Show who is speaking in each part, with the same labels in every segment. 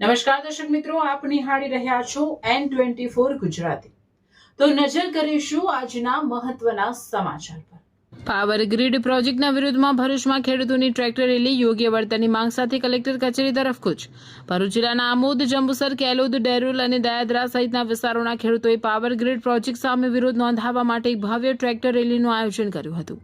Speaker 1: નમસ્કાર દર્શક મિત્રો, આપ નિહાળી રહ્યા છો N24 ગુજરાતી। તો નજર કરીશું આજના મહત્વના સમાચાર પર। પાવર ગ્રીડ પ્રોજેક્ટના વિરોધમાં ભરૂચમાં ખેડૂતોની ટ્રેક્ટર રેલી, યોગ્ય વળતરની માંગ સાથે કલેક્ટર કચેરી તરફ કૂચ। ભરૂચ જિલ્લાના આમોદ, જંબુસર, કેલોદ, ડેરોલ અને દયાદરા સહિતના વિસ્તારોના ખેડૂતોએ પાવર ગ્રીડ પ્રોજેક્ટ સામે વિરોધ નોંધાવવા માટે એક ભવ્ય ટ્રેક્ટર રેલીનું આયોજન કર્યું હતું।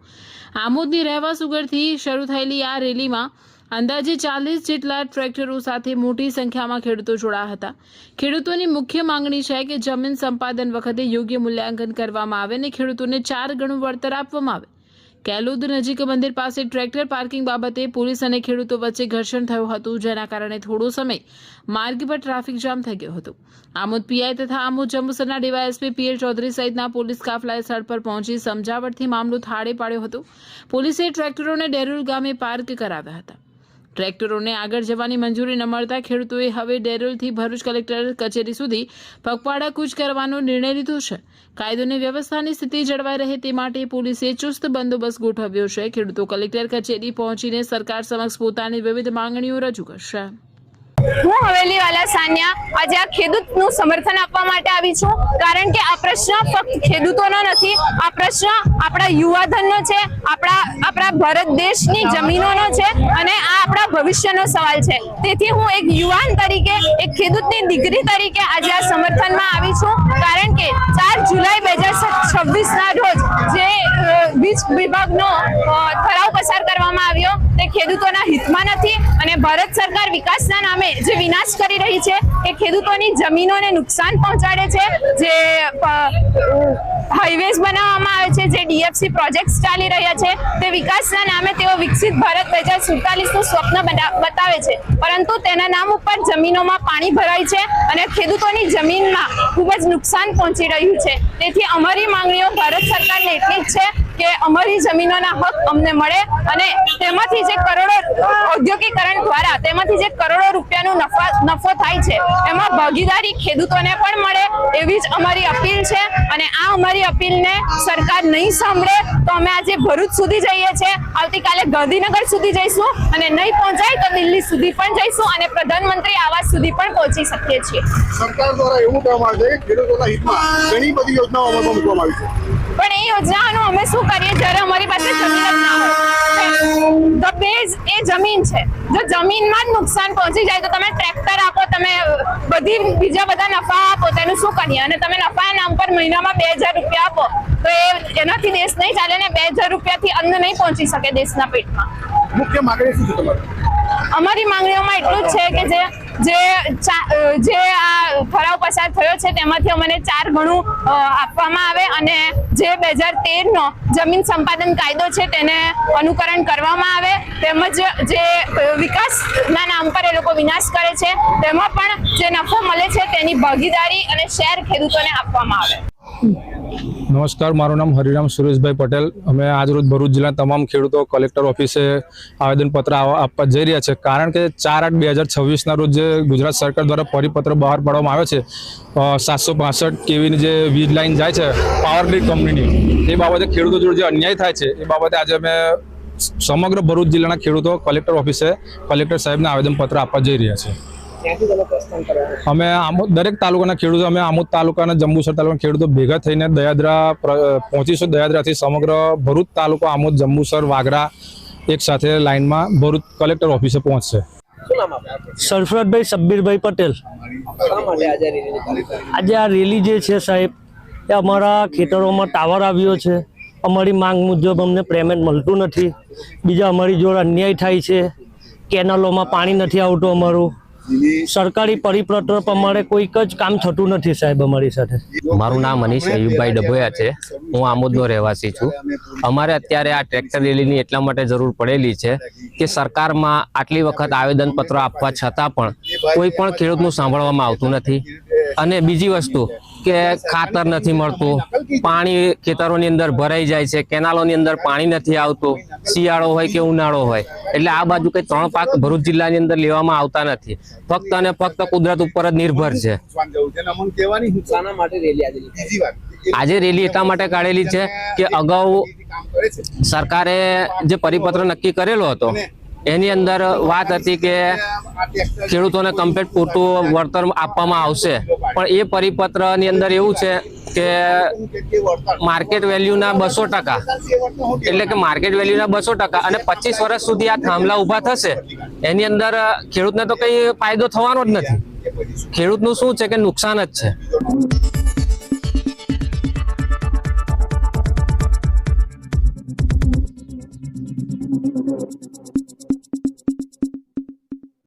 Speaker 1: આમોદની રહેવા સુગરથી શરૂ થયેલી આ રેલીમાં અંદાજે 40 જેટલા ટ્રેક્ટરો સાથે મોટી સંખ્યામાં ખેડૂતો જોડાયા હતા। ખેડૂતોની મુખ્ય માંગણી છે કે જમીન સંપાદન વખતે યોગ્ય મૂલ્યાંકન કરવામાં આવે અને ખેડૂતોને 4 ગણું વળતર આપવામાં આવે। કેલોદ નજીક મંદિર પાસે ટ્રેક્ટર પાર્કિંગ બાબતે પોલીસ અને ખેડૂતો વચ્ચે ઘર્ષણ થયું હતું, જેના કારણે થોડો સમય માર્ગ પર ટ્રાફિક જામ થઈ ગયો હતો। આમોદ પીઆઈ તથા આમોદ જંબુસરના ડીવાયએસપી પીએલ ચૌધરી સહિતના પોલીસ કાફલાએ સ્થળ પર પહોંચી સમજાવટથી મામલો થાળે પાડ્યો હતો। પોલીસે ટ્રેક્ટરોને ડેરોલ ગામે પાર્ક કરાવ્યા હતા। ટ્રેક્ટરોને આગળ જવાની મંજૂરી ન મળતા ખેડૂતોએ હવે ડેરોલથી ભરૂચ કલેક્ટર કચેરી સુધી પગપાળા કૂચ કરવાનો નિર્ણય લીધો છે। કાયદો અને વ્યવસ્થાની સ્થિતિ જળવાઈ રહે તે માટે પોલીસે ચુસ્ત બંદોબસ્ત ગોઠવ્યો છે। ખેડૂતો કલેક્ટર કચેરી પહોંચીને સરકાર સમક્ષ પોતાની વિવિધ માંગણીઓ રજૂ કરશે।
Speaker 2: હું હવેલીવાલા સાનિયા આજે આ ખેડૂતનું સમર્થન આપવા માટે આવી છું, કારણ કે આ પ્રશ્ન ફક્ત ખેડૂતોનો નથી, આ પ્રશ્ન આપણા યુવાધનનો છે, આપણા ભારત દેશની જમીનોનો છે અને આ આપણા ભવિષ્યનો સવાલ છે। તેથી હું એક યુવાન તરીકે, એક ખેડૂતની દીકરી તરીકે આજે આ સમર્થનમાં આવી છું, કારણ કે 4 જુલાઈ 2026ના રોજ જે વીજ વિભાગનો ઠરાવ પસાર કરવામાં આવ્યો તે ખેડૂતોના હિતમાં નથી અને ભારત સરકાર વિકાસના નામે જે વિનાશ કરી રહી છે એ ખેડૂતોની જમીનોને નુકસાન પહોંચાડે છે। જે હાઈવેઝ બનાવવામાં આવે છે, જે ડીએફસી પ્રોજેક્ટ્સ ચાલી રહ્યા છે, તે વિકાસના નામે તેઓ વિકસિત ભારત 2047નું સ્વપ્ન બતાવે છે, પરંતુ તેના નામ ઉપર જમીનોમાં પાણી ભરાય છે અને ખેડૂતોની જમીનમાં ખૂબ જ નુકસાન પહોંચી રહ્યું છે। તેથી અમારી માંગણીઓ ભારત સરકારને એટલી જ છે કે અમારી જમીનોના હક અમને મળે અને તેમાંથી જે કરોડો ઔદ્યોગિકરણ દ્વારા તેમાંથી જે કરોડો રૂપિયાનો નફો થાય છે એમાં ભાગીદારી ખેડૂતોને પણ મળે, એવી જ અમારી અપીલ છે। અને આ અમારી અપીલને સરકાર નહીં સાંભળે તો અમે આજે ભરૂચ સુધી જઈએ છીએ, આવતીકાલે ગાંધીનગર સુધી જઈશું અને નહીં પહોંચાય તો દિલ્હી સુધી પણ જઈશું અને પ્રધાનમંત્રી આવાસ સુધી પણ પહોંચી શકીએ છીએ।
Speaker 3: સરકાર દ્વારા એવું કહેવામાં આવે છે કે ખેડૂતોના હિતમાં ઘણી બધી યોજનાઓ અમલમાં મૂકવામાં આવી છે,
Speaker 2: પણ એ યોજનાઓનું અમે શું કરીએ જ્યારે અમારી પાસે જમીન જ ના હોય। ધ બેઝ એ જમીન છે, જો જમીનમાં જ નુકસાન પહોંચી જાય તો તમે ટ્રેક્ટર આપો, તમે બીજા બધા નફા આપો, તેનું શું કરીએ? અને તમે નફાના નામ પર મહિનામાં 2000 રૂપિયા આપો તો એનાથી દેશ નહીં ચાલે ને, 2000 રૂપિયાથી અન્ન નહીં પહોંચી શકે દેશના પેટમાં।
Speaker 3: મુખ્ય માંગણી શું છે તમારી?
Speaker 2: અમારી માંગણીઓમાં એટલું જ છે કે જે આ ઠરાવ પસાર થયો છે તેમાંથી અમને 4 ગણું આપવામાં આવે અને જે 2013નો જમીન સંપાદન કાયદો છે તેને અનુકરણ કરવામાં આવે, તેમજ જે વિકાસના નામ પર એ લોકો વિનાશ કરે છે તેમાં પણ જે નફો મળે છે તેની ભાગીદારી અને શેર ખેડૂતોને આપવામાં આવે।
Speaker 4: નમસ્કાર, મારું નામ હરિરામ સુરેશભાઈ પટેલ। અમે આજરોજ ભરૂચ જિલ્લાના તમામ ખેડૂતો કલેક્ટર ઓફિસે આવેદનપત્ર આપવા જઈ રહ્યા છે, કારણ કે 4/8/2026ના રોજ જે ગુજરાત સરકાર દ્વારા પરિપત્ર બહાર પાડવામાં આવ્યો છે 765 કેવીની જે વીજ લાઈન જાય છે પાવર ગ્રીડ કંપનીની, એ બાબતે ખેડૂતો જોડે જે અન્યાય થાય છે એ બાબતે આજે અમે સમગ્ર ભરૂચ જિલ્લાના ખેડૂતો કલેક્ટર ઓફિસે કલેક્ટર સાહેબને આવેદનપત્ર આપવા જઈ રહ્યા છે। અમે દરેક તાલુકાના ખેડૂતો, અમે આમોદ તાલુકાના, જંબુસર તાલુકાના ખેડૂતો ભેગા થઈને દયાદરા પહોંચીશું। દયાદરાથી સમગ્ર ભરૂચ તાલુકો, આમોદ, જંબુસર, વાગરા એક સાથે લાઈનમાં ભરૂચ કલેક્ટર ઓફિસે પહોંચશે।
Speaker 5: સરફરાજભાઈ શબ્બીરભાઈ પટેલ। આજે આ રેલી જે છે સાહેબ, એ અમારા ખેતરોમાં ટાવર આવ્યો છે, અમારી માંગ મુજબ અમને પેમેન્ટ મળતું નથી, બીજા અમારી જોડે અન્યાય થાય છે, કેનાલોમાં પાણી નથી આવતું, અમારું સરકારી પરિપત્ર પ્રમાણે કોઈક જ કામ થતું નથી સાહેબ અમારી સાથે।
Speaker 6: મારું નામ મનીષ અયુબભાઈ ડભોયા છે, હું આમોદનો રહેવાસી છું। અમારે અત્યારે આ ટ્રેક્ટર રેલીની એટલા માટે જરૂર પડેલી છે કે સરકારમાં આટલી વખત આવેદનપત્ર આપવા છતાં પણ કોઈ પણ ખેડૂતનું સાંભળવામાં આવતું નથી। અને બીજી વસ્તુ કે ખાતર નથી મળતું, પાણી ખેતરોની અંદર ભરાઈ જાય છે, કેનાલોની અંદર પાણી નથી આવતું, શિયાળો હોય કે ઉનાળો હોય, એટલે આ બાજુ કઈ 3 પાક ભરૂચ જિલ્લાની અંદર લેવામાં આવતા નથી, ફક્ત અને ફક્ત કુદરત ઉપર જ નિર્ભર છે। આજે રેલી એટલા માટે કાઢેલી છે કે અગાઉ સરકારે જે પરિપત્ર નક્કી કરેલો હતો એની અંદર વાત હતી કે ખેડૂતોને કમ્પ્લીટ પૂરતું વળતર આપવામાં આવશે, પણ એ પરિપત્રની અંદર એવું છે કે માર્કેટ વેલ્યુના 200%, એટલે કે માર્કેટ વેલ્યુના 200% અને 25 વર્ષ સુધી આ થાંભલા ઊભા થશે, એની અંદર ખેડૂતને તો કઈ ફાયદો થવાનો જ નથી. ખેડૂતનું શું છે કે નુકસાન જ છે.